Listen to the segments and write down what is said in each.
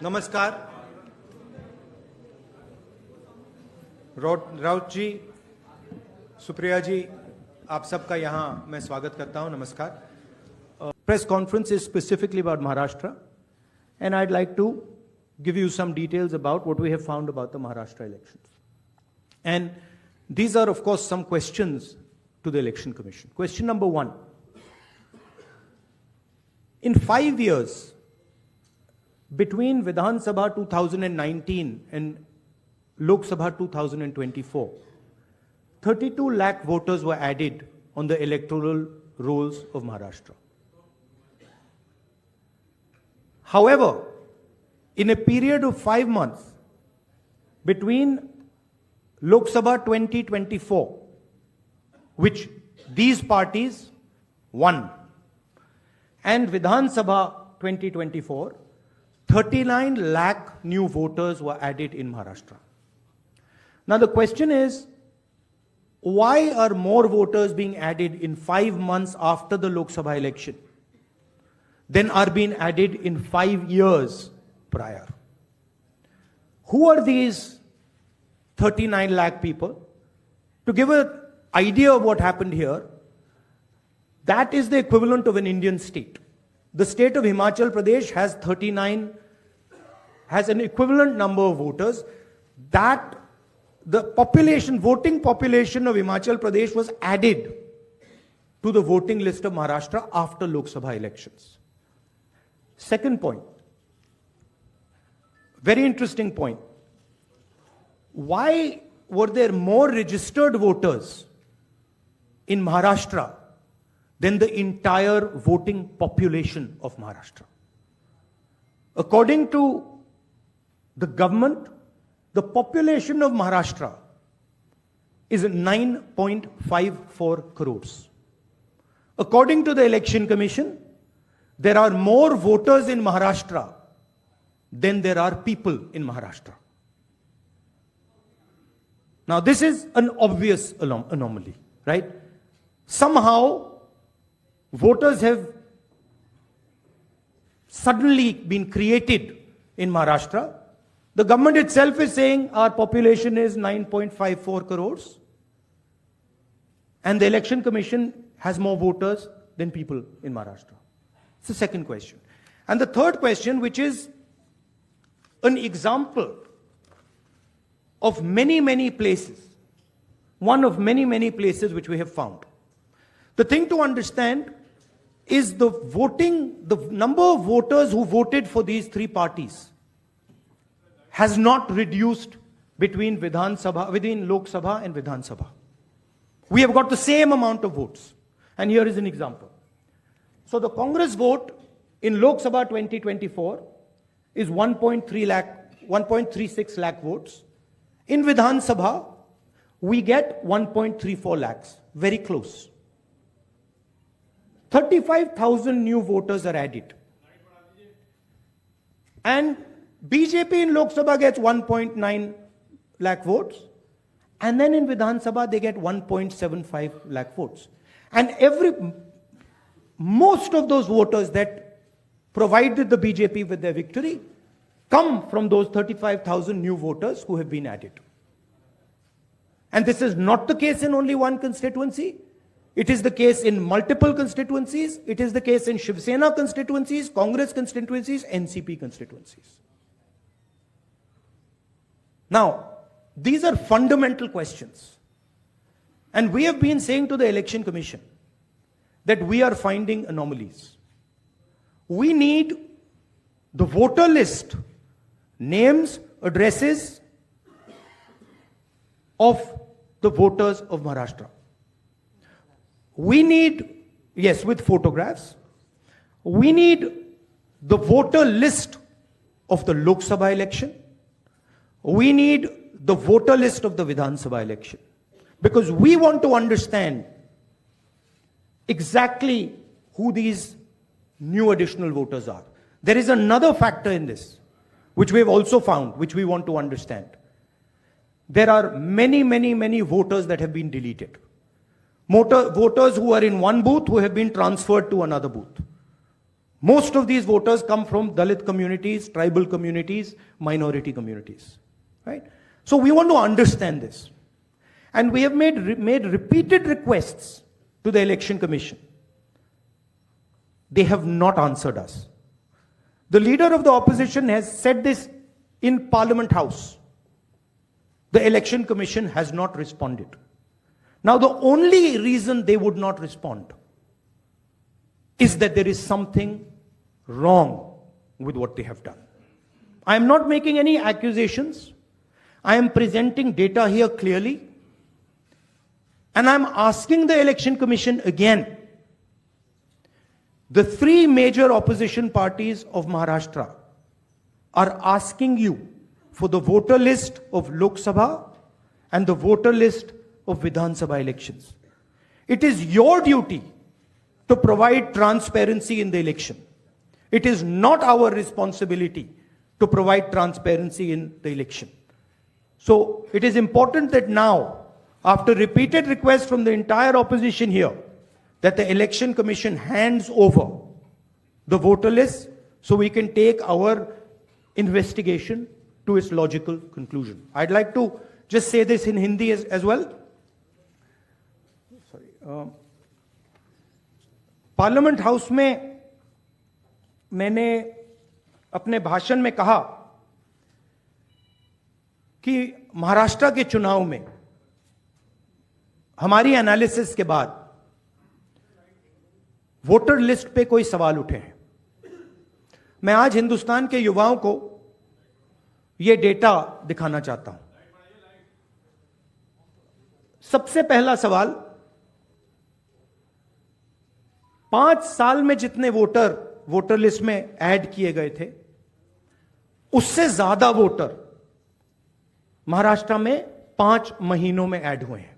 नमस्कार। राउत जी, सुप्रिया जी, आप सबका यहाँ मैं स्वागत करता हूँ। नमस्कार। Press conference is specifically about Maharashtra, and I'd like to give you some details about what we have found about the Maharashtra elections. And these are, of course, some questions to the Election Commission. Question number one. In 5 years, between Vidhan Sabha 2019 and Lok Sabha 2024, 32 lakh voters were added on the electoral rolls of Maharashtra. However, in a period of 5 months between Lok Sabha 2024, which these parties won, and Vidhan Sabha 2024, 39 lakh new voters were added in Maharashtra. Now the question is, why are more voters being added in 5 months after the Lok Sabha election than are being added in 5 years prior? Who are these 39 lakh people? To give an idea of what happened here, that is the equivalent of an Indian state. The state of Himachal Pradesh has an equivalent number of voters. That the voting population of Himachal Pradesh was added to the voting list of Maharashtra after Lok Sabha elections. Second point, very interesting point. Why were there more registered voters in Maharashtra than the entire voting population of Maharashtra? According to the government, the population of Maharashtra is 9.54 crores. According to the Election Commission, there are more voters in Maharashtra than there are people in Maharashtra. Now this is an obvious anomaly, right? Somehow voters have suddenly been created in Maharashtra. The government itself is saying our population is 9.54 crores, and the Election Commission has more voters than people in Maharashtra. It's the second question. And the third question, which is an example of many, many places, one of many, many places which we have found. The thing to understand is the number of voters who voted for these three parties has not reduced between Lok Sabha and Vidhan Sabha. We have got the same amount of votes. And here is an example. So the Congress vote in Lok Sabha 2024 is 1.36 lakh votes. In Vidhan Sabha, we get 1.34 lakhs, very close. 35,000 new voters are added. And BJP in Lok Sabha gets 1.9 lakh votes. And then in Vidhan Sabha, they get 1.75 lakh votes. And most of those voters that provided the BJP with their victory come from those 35,000 new voters who have been added. And this is not the case in only one constituency. It is the case in multiple constituencies. It is the case in Shiv Sena constituencies, Congress constituencies, NCP constituencies. Now, these are fundamental questions. And we have been saying to the Election Commission that we are finding anomalies. We need the voter list, names, addresses of the voters of Maharashtra. We need, yes, with photographs. We need the voter list of the Lok Sabha election. We need the voter list of the Vidhan Sabha election. Because we want to understand exactly who these new additional voters are. There is another factor in this, which we have also found, which we want to understand. There are many, many, many voters that have been deleted. Voters who are in one booth who have been transferred to another booth. Most of these voters come from Dalit communities, tribal communities, minority communities, right? So we want to understand this. And we have made repeated requests to the Election Commission. They have not answered us. The leader of the opposition has said this in Parliament House. The Election Commission has not responded. Now, the only reason they would not respond is that there is something wrong with what they have done. I am not making any accusations. I am presenting data here clearly. And I'm asking the Election Commission again. The three major opposition parties of Maharashtra are asking you for the voter list of Lok Sabha and the voter list of Vidhan Sabha elections. It is your duty to provide transparency in the election. It is not our responsibility to provide transparency in the election. So it is important that now, after repeated requests from the entire opposition here, that the Election Commission hands over the voter list so we can take our investigation to its logical conclusion. I'd like to just say this in Hindi as well. Sorry. Parliament house में मैंने अपने भाषण में कहा कि महाराष्ट्र के चुनाव में हमारी एनालिसिस के बाद वोटर लिस्ट पे कोई सवाल उठे हैं. मैं आज हिंदुस्तान के युवाओं को यह डेटा दिखाना चाहता हूं. सबसे पहला सवाल, 5 साल में जितने वोटर लिस्ट में ऐड किए गए थे, उससे ज्यादा वोटर महाराष्ट्र में 5 महीनों में ऐड हुए हैं.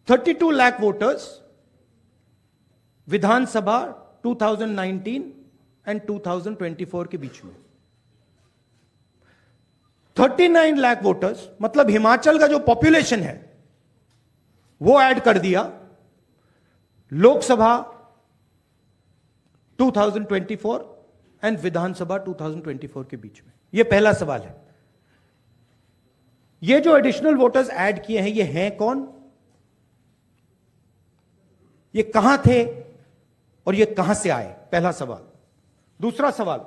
32 लाख वोटर्स विधानसभा 2019 एंड 2024 के बीच में. 39 लाख वोटर्स, मतलब हिमाचल का जो पॉपुलेशन है वो ऐड कर दिया लोकसभा 2024 एंड विधानसभा 2024 के बीच में. यह पहला सवाल है. ये जो एडिशनल वोटर्स ऐड किए हैं, ये हैं कौन, ये कहां थे और ये कहां से आए? पहला सवाल. दूसरा सवाल,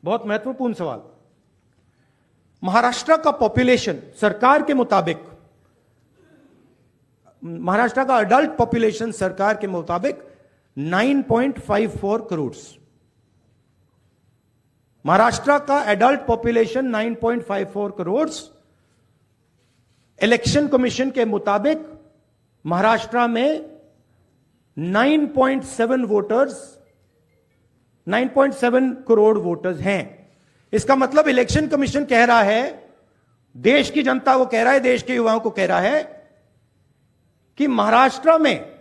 बहुत महत्वपूर्ण सवाल. महाराष्ट्र का पॉपुलेशन सरकार के मुताबिक, महाराष्ट्र का अडल्ट पॉपुलेशन सरकार के मुताबिक 9.54 करोड़. महाराष्ट्र का adult population 9.54 crore. Election commission के मुताबिक महाराष्ट्र में 9.7 करोड़ वोटर्स हैं. इसका मतलब इलेक्शन कमीशन कह रहा है, देश की जनता को कह रहा है, देश के युवाओं को कह रहा है कि महाराष्ट्र में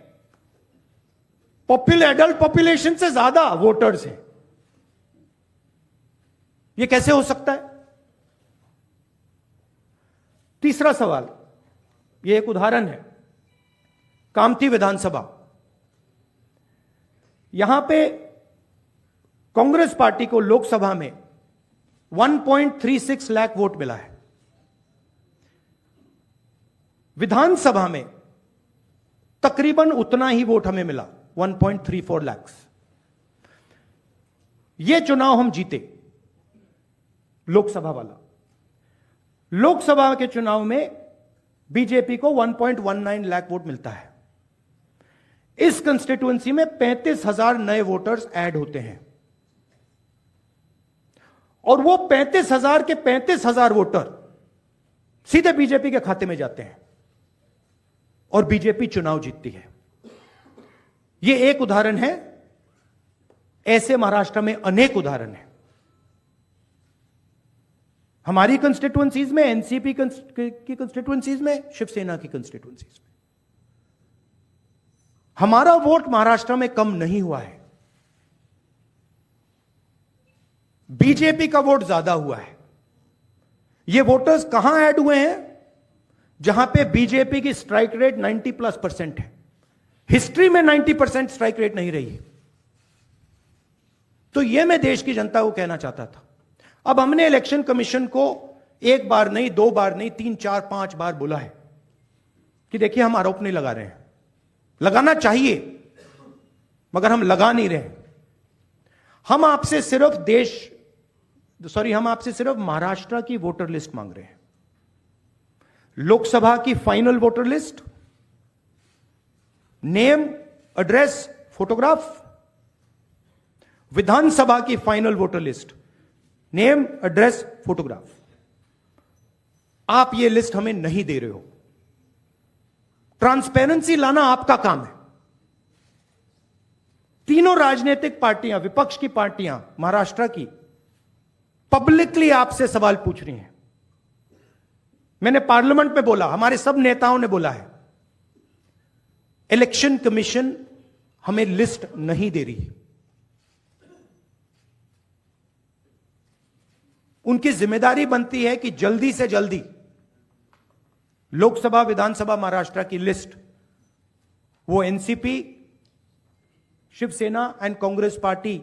एडल्ट पॉपुलेशन से ज्यादा वोटर्स हैं. यह कैसे हो सकता है? तीसरा सवाल, यह एक उदाहरण है. कामठी विधानसभा, यहां पे कांग्रेस पार्टी को लोकसभा में 1.36 लाख वोट मिला है. विधानसभा में तकरीबन उतना ही वोट हमें मिला, 1.34 लाख. यह चुनाव हम जीते, लोकसभा वाला. लोकसभा के चुनाव में बीजेपी को 1.19 लाख वोट मिलता है. इस कंस्टिट्यूएंसी में 35,000 नए वोटर्स ऐड होते हैं और वो 35,000 के 35,000 वोटर सीधे बीजेपी के खाते में जाते हैं और बीजेपी चुनाव जीतती है. यह एक उदाहरण है. ऐसे महाराष्ट्र में अनेक उदाहरण हैं. हमारी कंस्टिट्यूएंसीज में, एनसीपी की कंस्टिट्यूएंसीज में, शिवसेना की कंस्टिट्यूएंसीज में. हमारा वोट महाराष्ट्र में कम नहीं हुआ है. बीजेपी का वोट ज्यादा हुआ है. ये वोटर्स कहां ऐड हुए हैं? जहां पे बीजेपी की स्ट्राइक रेट 90+% है. हिस्ट्री में 90% स्ट्राइक रेट नहीं रही है। तो यह मैं देश की जनता को कहना चाहता था। अब हमने इलेक्शन कमीशन को एक बार नहीं, दो बार नहीं, 3, 4, 5 बार बोला है कि देखिए हम आरोप नहीं लगा रहे हैं, लगाना चाहिए मगर हम लगा नहीं रहे। हम आपसे सिर्फ महाराष्ट्र की वोटर लिस्ट मांग रहे हैं, लोकसभा की final voter list, name, address, photograph. Vidhan Sabha की final voter list, name, address, photograph. आप ये लिस्ट हमें नहीं दे रहे हो। ट्रांसपेरेंसी लाना आपका काम है। तीनों राजनीतिक पार्टियां, विपक्ष की पार्टियां महाराष्ट्र की, पब्लिकली आपसे सवाल पूछ रही हैं। मैंने पार्लियामेंट में बोला, हमारे सब नेताओं ने बोला है, इलेक्शन कमीशन हमें लिस्ट नहीं दे रही। उनकी जिम्मेदारी बनती है कि जल्दी से जल्दी लोकसभा, विधानसभा महाराष्ट्र की लिस्ट वो NCP, Shivsena and Congress party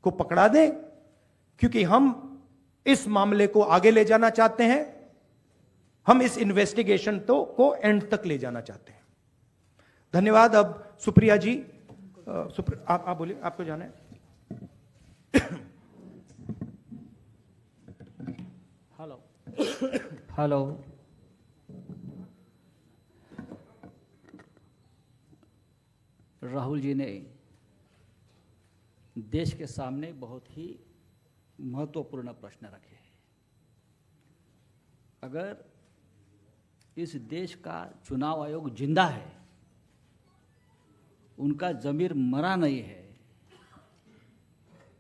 को पकड़ा दें, क्योंकि हम इस मामले को आगे ले जाना चाहते हैं। हम इस इन्वेस्टिगेशन को एंड तक ले जाना चाहते हैं। धन्यवाद। अब सुप्रिया जी, आप बोलिए, आपको जाना है। हेलो, राहुल जी ने देश के सामने बहुत ही महत्वपूर्ण प्रश्न रखे हैं। अगर इस देश का चुनाव आयोग जिंदा है, उनका जमीर मरा नहीं है,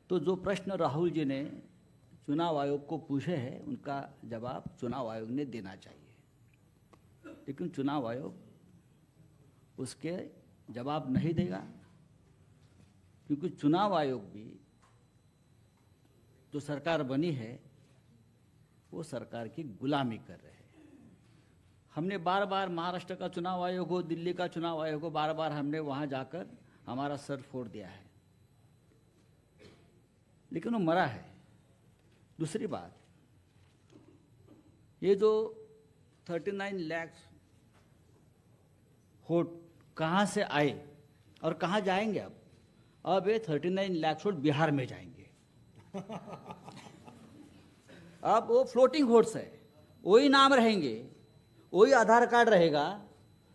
तो जो प्रश्न राहुल जी ने चुनाव आयोग को पूछे हैं, उनका जवाब चुनाव आयोग ने देना चाहिए। लेकिन चुनाव आयोग उसके जवाब नहीं देगा, क्योंकि चुनाव आयोग भी जो सरकार बनी है वो सरकार की गुलामी कर रहे हैं। हमने बार बार महाराष्ट्र का चुनाव आयोग हो, दिल्ली का चुनाव आयोग हो, बार बार हमने वहाँ जाकर हमारा सर फोड़ दिया है, लेकिन वो मरा है। दूसरी बात, ये जो 39 लाख वोट कहाँ से आए और कहाँ जाएंगे? अब ये 39 लाख वोट बिहार में जाएंगे। अब वो फ्लोटिंग वोट्स है, वही नाम रहेंगे, वही आधार कार्ड रहेगा,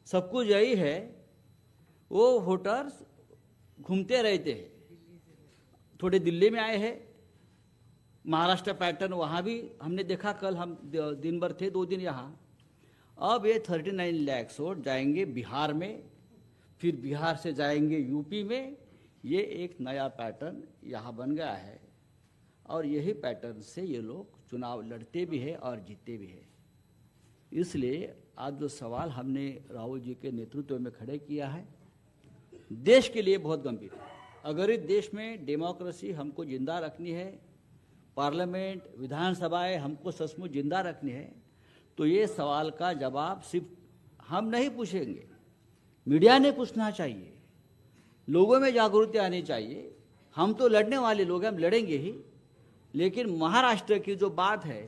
सब कुछ यही है। वो वोटर्स घूमते रहते हैं, थोड़े दिल्ली में आए हैं, महाराष्ट्र पैटर्न वहाँ भी हमने देखा। कल हम दिन भर थे, 2 दिन यहाँ। अब ये 39 लाख वोट जाएंगे बिहार में, फिर बिहार से जाएंगे यूपी में। ये एक नया पैटर्न यहाँ बन गया है, और यही पैटर्न से ये लोग चुनाव लड़ते भी हैं और जीतते भी हैं। इसलिए आज जो सवाल हमने राहुल जी के नेतृत्व में खड़े किया है, देश के लिए बहुत गंभीर है। अगर इस देश में डेमोक्रेसी हमको जिंदा रखनी है, पार्लियामेंट, विधानसभाएं हमको सचमुच जिंदा रखनी है, तो ये सवाल का जवाब सिर्फ हम नहीं पूछेंगे, मीडिया ने पूछना चाहिए, लोगों में जागृति आनी चाहिए। हम तो लड़ने वाले लोग हैं, हम लड़ेंगे ही, लेकिन महाराष्ट्र की जो बात है,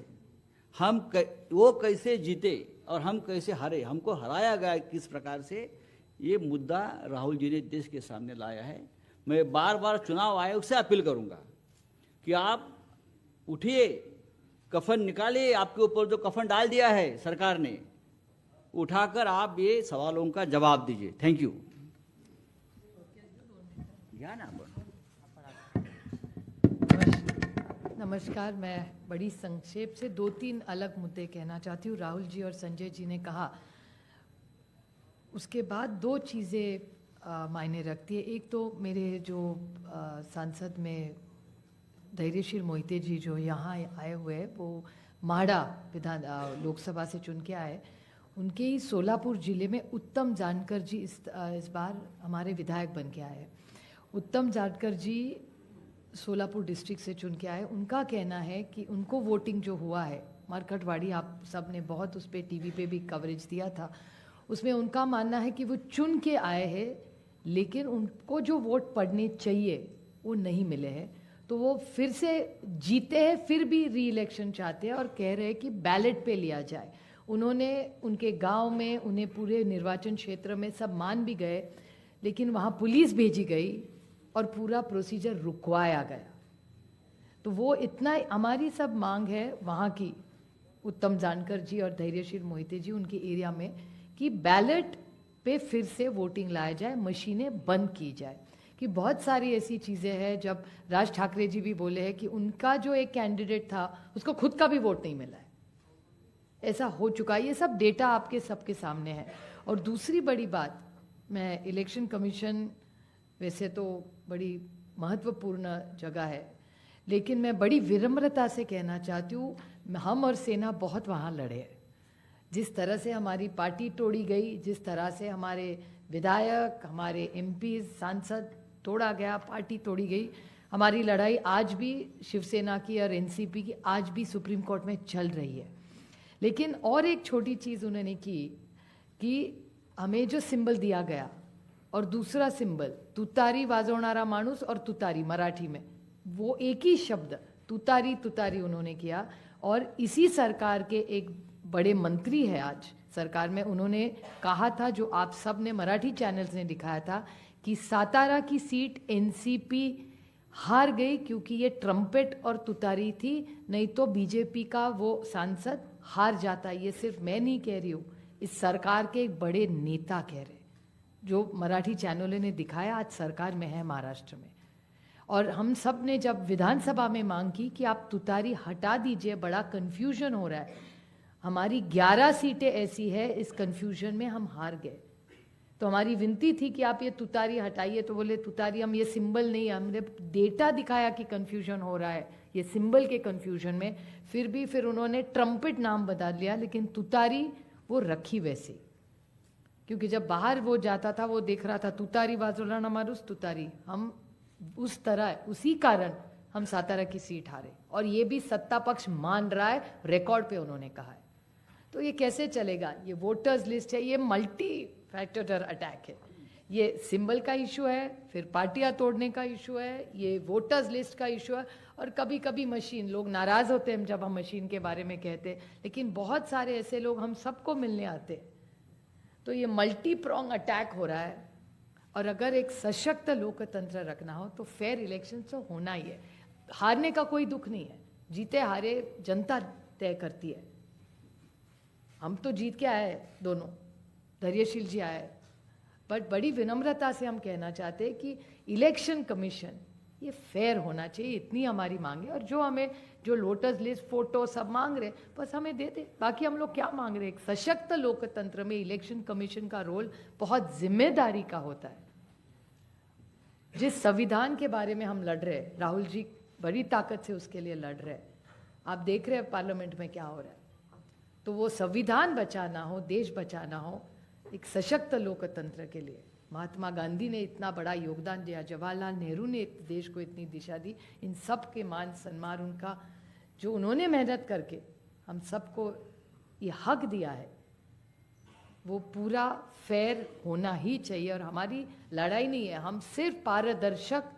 वो कैसे जीते और हम कैसे हारे, हमको हराया गया किस प्रकार से, ये मुद्दा राहुल जी ने देश के सामने लाया है। मैं बार बार चुनाव आयोग से अपील करूंगा कि आप उठिए, कफन निकालिए, आपके ऊपर जो कफन डाल दिया है सरकार ने, उठाकर आप ये सवालों का जवाब दीजिए। Thank you. नमस्कार। मैं बड़ी संक्षेप से 2-3 अलग मुद्दे कहना चाहती हूँ। राहुल जी और संजय जी ने कहा, उसके बाद 2 चीज़ें मायने रखती है। एक तो मेरे जो सांसद में धैर्यशील मोहिते जी जो यहाँ आए हुए हैं, वो माड़ा लोकसभा से चुन के आए। उनके ही सोलापुर ज़िले में उत्तम जानकर जी इस बार हमारे विधायक बन के आए। उत्तम जानकर जी सोलापुर डिस्ट्रिक्ट से चुन के आए। उनका कहना है कि उनको वोटिंग जो हुआ है, मरकटवाड़ी, आप सब ने बहुत उस पर टीवी पे भी कवरेज दिया था, उसमें उनका मानना है कि वो चुन के आए हैं लेकिन उनको जो वोट पड़ने चाहिए वो नहीं मिले हैं, तो वो फिर से जीते हैं, फिर भी री इलेक्शन चाहते हैं और कह रहे हैं कि बैलेट पे लिया जाए। उन्होंने उनके गांव में उन्हें पूरे निर्वाचन क्षेत्र में सब मान भी गए, लेकिन वहाँ पुलिस भेजी गई और पूरा प्रोसीजर रुकवाया गया। तो वो इतना हमारी सब मांग है वहाँ की, उत्तम जानकर जी और धैर्यशील मोहिते जी उनके एरिया में, कि बैलेट पे फिर से वोटिंग लाया जाए, मशीनें बंद की जाए। कि बहुत सारी ऐसी चीज़ें हैं, जब राज ठाकरे जी भी बोले हैं कि उनका जो एक कैंडिडेट था उसको खुद का भी वोट नहीं मिला है, ऐसा हो चुका है। ये सब डेटा आपके सबके सामने है। और दूसरी बड़ी बात, मैं इलेक्शन कमीशन वैसे तो बड़ी महत्वपूर्ण जगह है, लेकिन मैं बड़ी विनम्रता से कहना चाहती हूँ, हम और सेना बहुत वहाँ लड़े हैं। जिस तरह से हमारी पार्टी तोड़ी गई, जिस तरह से हमारे विधायक, हमारे एमपी, सांसद तोड़ा गया, पार्टी तोड़ी गई, हमारी लड़ाई आज भी शिवसेना की और एनसीपी की आज भी सुप्रीम कोर्ट में चल रही है। लेकिन और एक छोटी चीज़ उन्होंने की कि हमें जो सिंबल दिया गया और दूसरा सिंबल तुतारी वाजवणारा माणूस और तुतारी मराठी में, वो एक ही शब्द तुतारी तुतारी उन्होंने किया। और इसी सरकार के एक बड़े मंत्री है आज सरकार में, उन्होंने कहा था, जो आप सब ने मराठी चैनल्स ने दिखाया था, कि सातारा की सीट एनसीपी हार गई क्योंकि ये ट्रम्पेट और तुतारी थी, नहीं तो बीजेपी का वो सांसद हार जाता। ये सिर्फ मैं नहीं कह रही हूँ, इस सरकार के एक बड़े नेता कह रहे, जो मराठी चैनलों ने दिखाया, आज सरकार में है महाराष्ट्र में। और हम सब ने जब विधानसभा में मांग की कि आप तुतारी हटा दीजिए, बड़ा कन्फ्यूजन हो रहा है, हमारी 11 सीटें ऐसी है, इस कन्फ्यूजन में हम हार गए। तो हमारी विनती थी कि आप ये तुतारी हटाइए, तो बोले तुतारी हम ये सिंबल नहीं, हमने डेटा दिखाया कि कन्फ्यूजन हो रहा है ये सिंबल के कन्फ्यूजन में। फिर उन्होंने ट्रम्पेट नाम बता लिया, लेकिन तुतारी वो रखी वैसे, क्योंकि जब बाहर वो जाता था वो देख रहा था तुतारी वाजवणारा माणूस तुतारी, हम उस तरह, उसी कारण हम सातारा की सीट हारे। और ये भी सत्ता पक्ष मान रहा है, रिकॉर्ड पे उन्होंने कहा है। तो ये कैसे चलेगा? ये वोटर्स लिस्ट है, ये मल्टी फैक्टर अटैक है। ये सिंबल का इशू है, फिर पार्टियां तोड़ने का इशू है, ये वोटर्स लिस्ट का इशू है, और कभी कभी मशीन, लोग नाराज होते हैं जब हम मशीन के बारे में कहते हैं, लेकिन बहुत सारे ऐसे लोग हम सबको मिलने आते हैं। तो ये मल्टी प्रोंग अटैक हो रहा है। और अगर एक सशक्त लोकतंत्र रखना हो तो फेयर इलेक्शन तो होना ही है। हारने का कोई दुख नहीं है, जीते हारे जनता तय करती है। हम तो जीत के आए दोनों, धैर्यशील जी आए, बट बड़ी विनम्रता से हम कहना चाहते हैं कि इलेक्शन कमीशन ये फेयर होना चाहिए, इतनी हमारी मांग है। और जो हमें जो लोटस लिस्ट, फोटो सब मांग रहे, बस हमें दे दे। बाकी हम लोग क्या मांग रहे हैं? एक सशक्त लोकतंत्र में इलेक्शन कमीशन का रोल बहुत जिम्मेदारी का होता है। जिस संविधान के बारे में हम लड़ रहे हैं, राहुल जी बड़ी ताकत से उसके लिए लड़ रहे हैं, आप देख रहे हैं पार्लियामेंट में क्या हो रहा है। तो वो संविधान बचाना हो, देश बचाना हो, एक सशक्त लोकतंत्र के लिए महात्मा गांधी ने इतना बड़ा योगदान दिया, जवाहरलाल नेहरू ने देश को इतनी दिशा दी, इन सब के मान सम्मान, उनका जो उन्होंने मेहनत करके हम सबको ये हक दिया है, वो पूरा फेयर होना ही चाहिए। और हमारी लड़ाई नहीं है, हम सिर्फ पारदर्शकता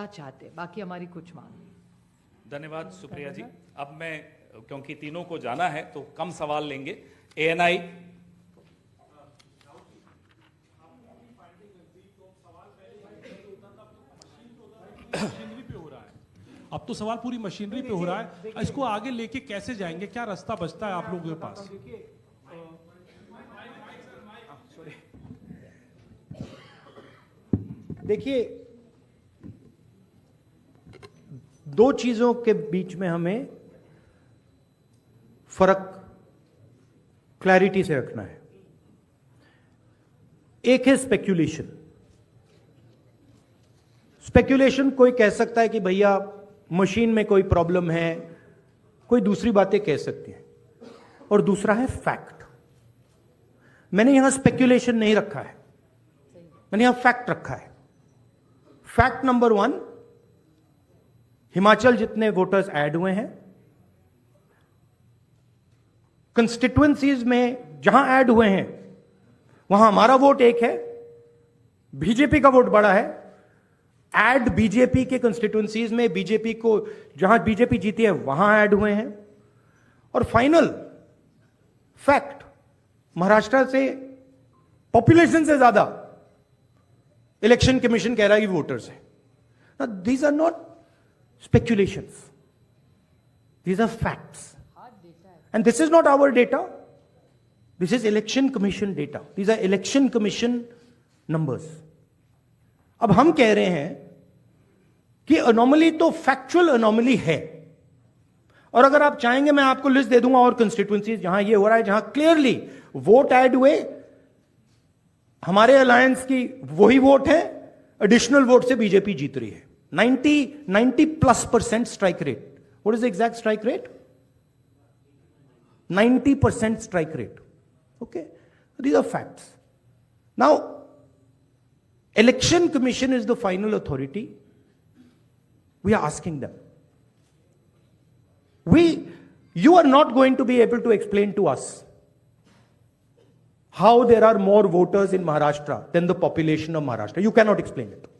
चाहते, बाकी हमारी कुछ मांग नहीं। धन्यवाद सुप्रिया जी। अब मैं, क्योंकि तीनों को जाना है तो कम सवाल लेंगे। एएनआई मशीनरी पे हो रहा है, अब तो सवाल पूरी मशीनरी पे हो रहा है। इसको आगे लेके कैसे जाएंगे, क्या रास्ता बचता है आप लोगों के पास? देखिए, दो चीजों के बीच में हमें फर्क क्लैरिटी से रखना है। एक है स्पेक्यूलेशन। स्पेक्यूलेशन कोई कह सकता है कि भैया मशीन में कोई प्रॉब्लम है, कोई दूसरी बातें कह सकती है, और दूसरा है फैक्ट। मैंने यहां स्पेक्यूलेशन नहीं रखा है, मैंने यहां फैक्ट रखा है। फैक्ट नंबर 1, हिमाचल जितने वोटर्स ऐड हुए हैं, कंस्टिट्यूएंसीज में जहां ऐड हुए हैं वहां हमारा वोट एक है, बीजेपी का वोट बड़ा है। ऐड बीजेपी के कंस्टिट्यूंसीज में बीजेपी को जहां बीजेपी जीती है वहां ऐड हुए हैं। और फाइनल फैक्ट, महाराष्ट्र से पॉपुलेशन से ज्यादा इलेक्शन कमीशन कह रहा है कि वोटर्स है। These are not speculations, these are facts, and this is not our data, this is election commission data, these are election commission numbers। अब हम कह रहे हैं कि अनोमली तो फैक्चुअल अनोमली है, और अगर आप चाहेंगे मैं आपको लिस्ट दे दूंगा और कंस्टिट्यूएंसीज जहां ये हो रहा है, जहां क्लियरली वोट ऐड हुए, हमारे अलायंस की वही वोट है, एडिशनल वोट से बीजेपी जीत रही है। 90+ strike rate. What is the exact strike rate? 90% strike rate. Okay? These are facts. Now, Election Commission is the final authority. We are asking them. You are not going to be able to explain to us how there are more voters in Maharashtra than the population of Maharashtra. You cannot explain it.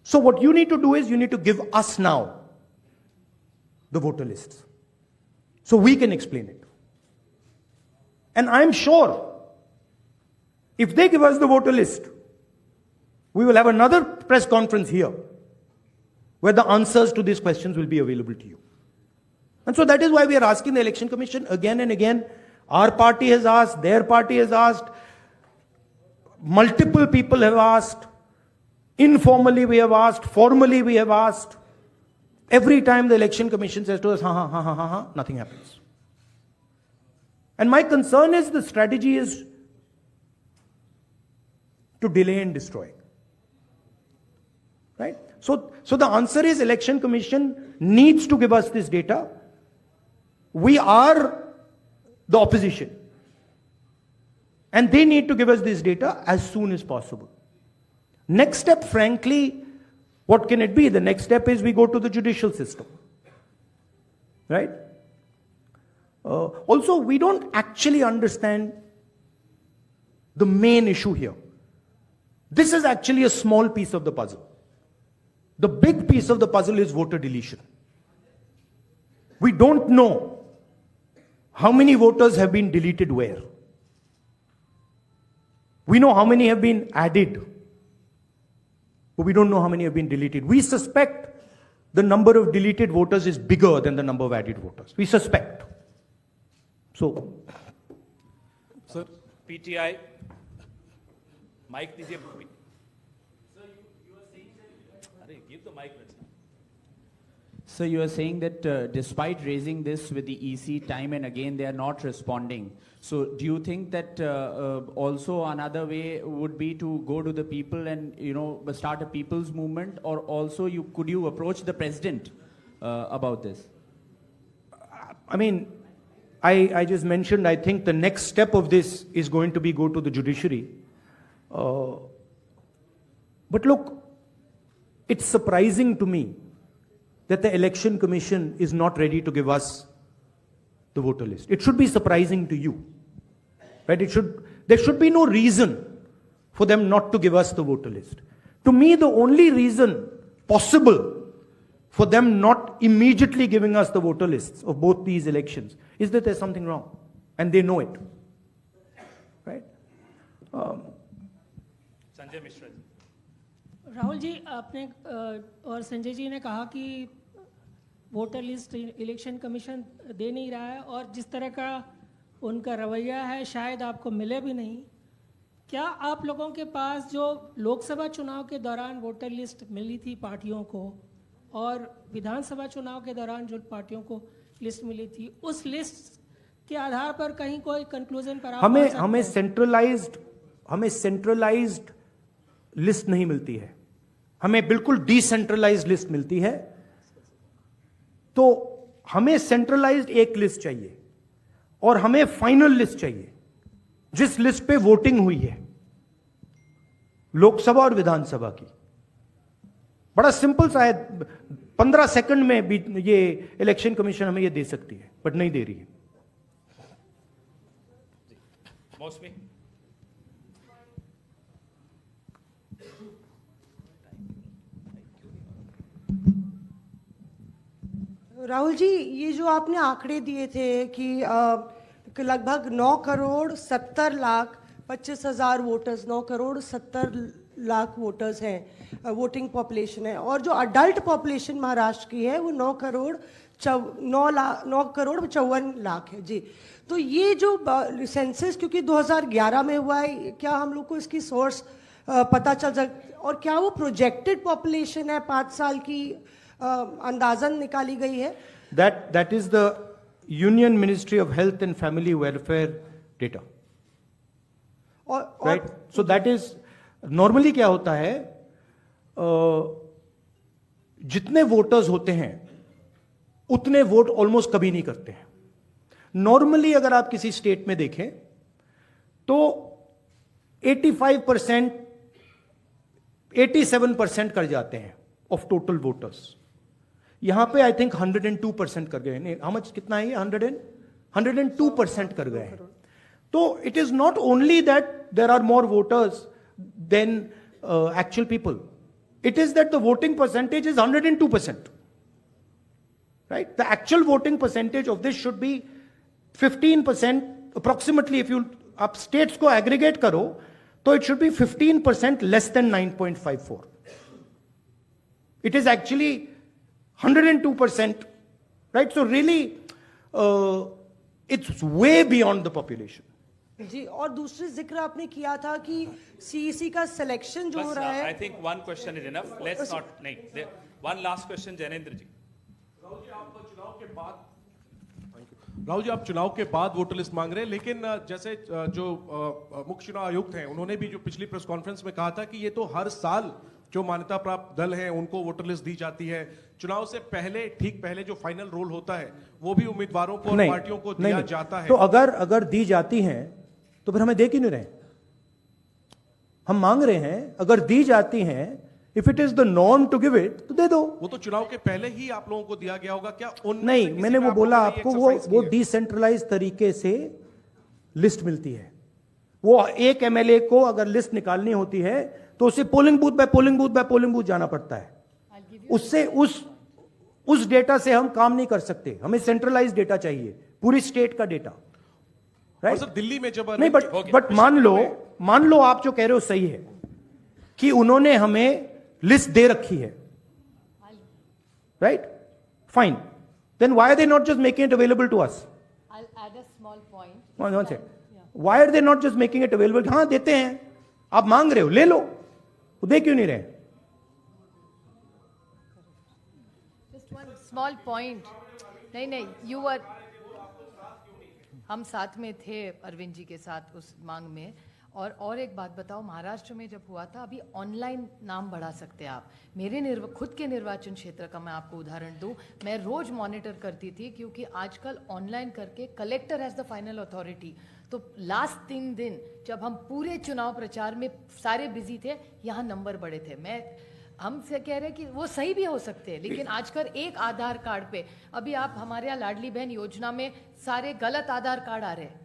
So what you need to do is you need to give us now the voter lists so we can explain it. And I'm sure if they give us the voter list, we will have another press conference here where the answers to these questions will be available to you. And so that is why we are asking the Election Commission again and again. Our party has asked, their party has asked, multiple people have asked. Informally we have asked, formally we have asked. Every time the Election Commission says to us, nothing happens. And my concern is the strategy is to delay and destroy. Right? So the answer is Election Commission needs to give us this data. We are the opposition. And they need to give us this data as soon as possible. Next step, frankly, what can it be? The next step is we go to the judicial system. Right? Also, we don't actually understand the main issue here. This is actually a small piece of the puzzle. The big piece of the puzzle is voter deletion. We don't know how many voters have been deleted where. We know how many have been added, but we don't know how many have been deleted. We suspect the number of deleted voters is bigger than the number of added voters. We suspect. So, sir PTI mic दीजिए। अरे give the mic. So you are saying that despite raising this with the EC time and again, they are not responding. So do you think that also another way would be to go to the people and start a people's movement, or also could you approach the president about this? I mean, I just mentioned, I think the next step of this is going to be go to the judiciary. But look, it's surprising to me that the Election Commission is not ready to give us the voter list. It should be surprising to you, right? There should be no reason for them not to give us the voter list. To me, the only reason possible for them not immediately giving us the voter lists of both these elections is that there's something wrong, and they know it, right? Sanjay Mishra ji. Rahul ji, आपने और संजय जी ने कहा कि voter list election commission दे नहीं रहा है, और जिस तरह का उनका रवैया है शायद आपको मिले भी नहीं। क्या आप लोगों के पास जो लोकसभा चुनाव के दौरान वोटर लिस्ट मिली थी पार्टियों को, और विधानसभा चुनाव के दौरान जो पार्टियों को लिस्ट मिली थी, उस लिस्ट के आधार पर कहीं कोई कंक्लूजन पर आप हमें सेंट्रलाइज्ड लिस्ट नहीं मिलती है, हमें बिल्कुल डिसेंट्रलाइज्ड लिस्ट मिलती है। तो हमें सेंट्रलाइज्ड एक लिस्ट चाहिए और हमें फाइनल लिस्ट चाहिए जिस लिस्ट पे वोटिंग हुई है लोकसभा और विधानसभा की। बड़ा सिंपल सा है, 15 सेकंड में भी ये इलेक्शन कमीशन हमें ये दे सकती है, बट नहीं दे रही है। मौसमी। राहुल जी, ये जो आपने आंकड़े दिए थे कि लगभग 9 करोड़ 70 लाख 25,000 वोटर्स, 9 करोड़ 70 लाख वोटर्स हैं, वोटिंग पॉपुलेशन है, और जो अडल्ट पॉपुलेशन महाराष्ट्र की है वो 9 करोड़ 54 लाख है जी। तो ये जो सेंसस क्योंकि 2011 में हुआ है, क्या हम लोग को इसकी सोर्स पता चल सकता, और क्या वो प्रोजेक्टेड पॉपुलेशन है 5 साल की अंदाजन निकाली गई है? That is the Union Ministry of Health and Family Welfare data. और Right? So that is normally क्या होता है, जितने वोटर्स होते हैं उतने वोट ऑलमोस्ट कभी नहीं करते हैं। नॉर्मली अगर आप किसी स्टेट में देखें तो 85%, 87% कर जाते हैं ऑफ टोटल वोटर्स। यहां पे आई थिंक 102% कर गए। नहीं, हाउ मच, कितना है ये? 102% कर गए हैं। तो it is not only that there are more voters than actual people, it is that the voting percentage is 102%. Right? The actual voting percentage of this should be 15% approximately. If you आप states को aggregate करो तो it should be 15% less than 9.54. It is actually 102%. Right? So really, it's way beyond the population. जी, और दूसरी जिक्र आपने किया था कि सीईसी का सिलेक्शन जो हो रहा है। I think one question is enough, let's not, नहीं, वन लास्ट क्वेश्चन जैनेंद्र जी। राहुल जी, आप चुनाव के बाद वोटर लिस्ट मांग रहे हैं, लेकिन जैसे जो मुख्य चुनाव आयुक्त हैं उन्होंने भी जो पिछली प्रेस कॉन्फ्रेंस में कहा था कि ये तो हर साल जो मान्यता प्राप्त दल हैं उनको वोटर लिस्ट दी जाती है। चुनाव से पहले, ठीक पहले जो फाइनल रोल होता है वो भी उम्मीदवारों को और पार्टियों को दिया जाता है। तो अगर दी जाती हैं तो फिर हमें दे क्यों नहीं रहे? हम मांग रहे हैं, अगर दी जाती हैं, if it is the norm to give it, तो दे दो। वो तो चुनाव के पहले ही आप लोगों को दिया गया होगा क्या? नहीं, मैंने वो बोला आपको, वो डिसेंट्रलाइज तरीके से लिस्ट मिलती है। वो एक एमएलए को अगर लिस्ट निकालनी होती है तो उसे polling booth by polling booth by polling booth जाना पड़ता है। उससे उस डेटा से हम काम नहीं कर सकते, हमें सेंट्रलाइज डेटा चाहिए, पूरी स्टेट का डेटा। राइट? सर, दिल्ली में जब नहीं, बट मान लो आप जो कह रहे हो सही है कि उन्होंने हमें लिस्ट दे रखी है, right? Fine, then why are they not just making it available to us? I'll add a small point. One second, why are they not just making it available? हाँ, देते हैं, आप मांग रहे हो, ले लो, वो दे क्यों नहीं रहे? Just one small point. नहीं, you were, हम साथ में थे अरविंद जी के साथ उस मांग में। और एक बात बताओ, महाराष्ट्र में जब हुआ था, अभी ऑनलाइन नाम बढ़ा सकते हैं आप। मेरे खुद के निर्वाचन क्षेत्र का मैं आपको उदाहरण दूं, मैं रोज मॉनिटर करती थी क्योंकि आजकल ऑनलाइन करके collector has the final authority. तो लास्ट 3 दिन जब हम पूरे चुनाव प्रचार में सारे बिजी थे, यहाँ नंबर बढ़े थे। हमसे कह रहे हैं कि वो सही भी हो सकते हैं, लेकिन आजकल एक आधार कार्ड पे, अभी आप हमारे यहाँ लाडली बहन योजना में सारे गलत आधार कार्ड आ रहे हैं।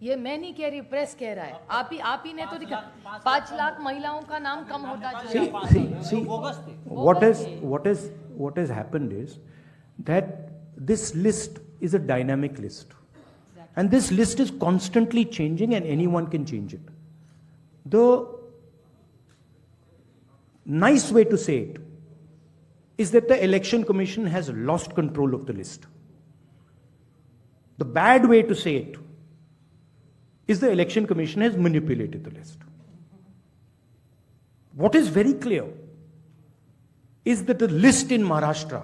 ये मैं नहीं कह रही, प्रेस कह रहा है। आप ही ने तो दिखा, 5 लाख महिलाओं का नाम कम होता जा रहा है। See, what has happened is that this list is a dynamic list. And this list is constantly changing and anyone can change it. The nice way to say it is that the Election Commission has lost control of the list. The bad way to say it is the Election Commission has manipulated the list. What is very clear is that the list in Maharashtra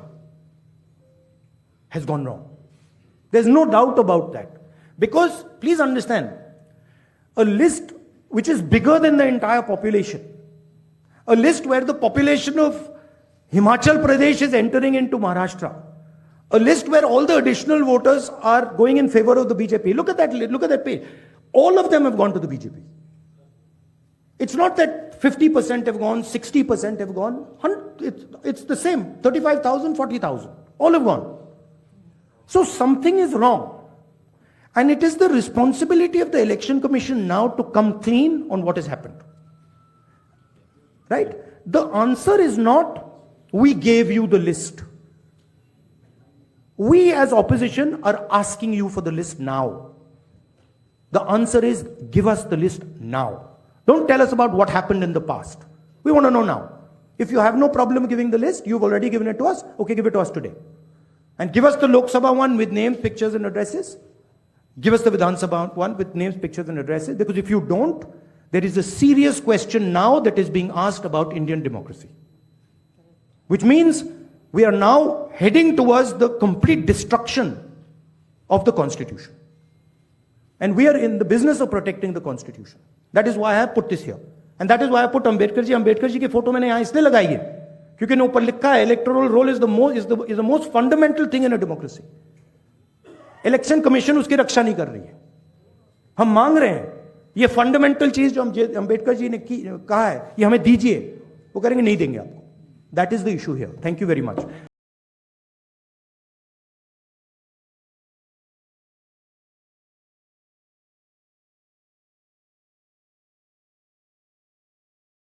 has gone wrong. There's no doubt about that. Because, please understand, a list which is bigger than the entire population, a list where the population of Himachal Pradesh is entering into Maharashtra, a list where all the additional voters are going in favor of the BJP. Look at that page. All of them have gone to the BJP. It's not that 50% have gone, 60% have gone. It's the same. 35,000, 40,000. All have gone. So something is wrong. And it is the responsibility of the Election Commission now to come clean on what has happened. Right? The answer is not, we gave you the list. We as opposition are asking you for the list now. The answer is give us the list now. Don't tell us about what happened in the past. We want to know now. If you have no problem giving the list, you've already given it to us, okay, give it to us today. And give us the Lok Sabha one with names, pictures and addresses. Give us the Vidhan Sabha one with names, pictures and addresses. Because if you don't, there is a serious question now that is being asked about Indian democracy. Which means we are now heading towards the complete destruction of the Constitution. And we are in the business of protecting the Constitution. That is why I have put this here. And that is why I put Ambedkar ji. Ambedkar ji की photo मैंने यहाँ इसलिए लगाई है क्योंकि ऊपर लिखा है electoral roll is the most fundamental thing in a democracy. Election commission उसकी रक्षा नहीं कर रही है. हम मांग रहे हैं ये फंडामेंटल चीज जो अंबेडकर जी ने कहा है ये हमें दीजिए. वो करेंगे नहीं देंगे आपको. That is the issue here. Thank you very much.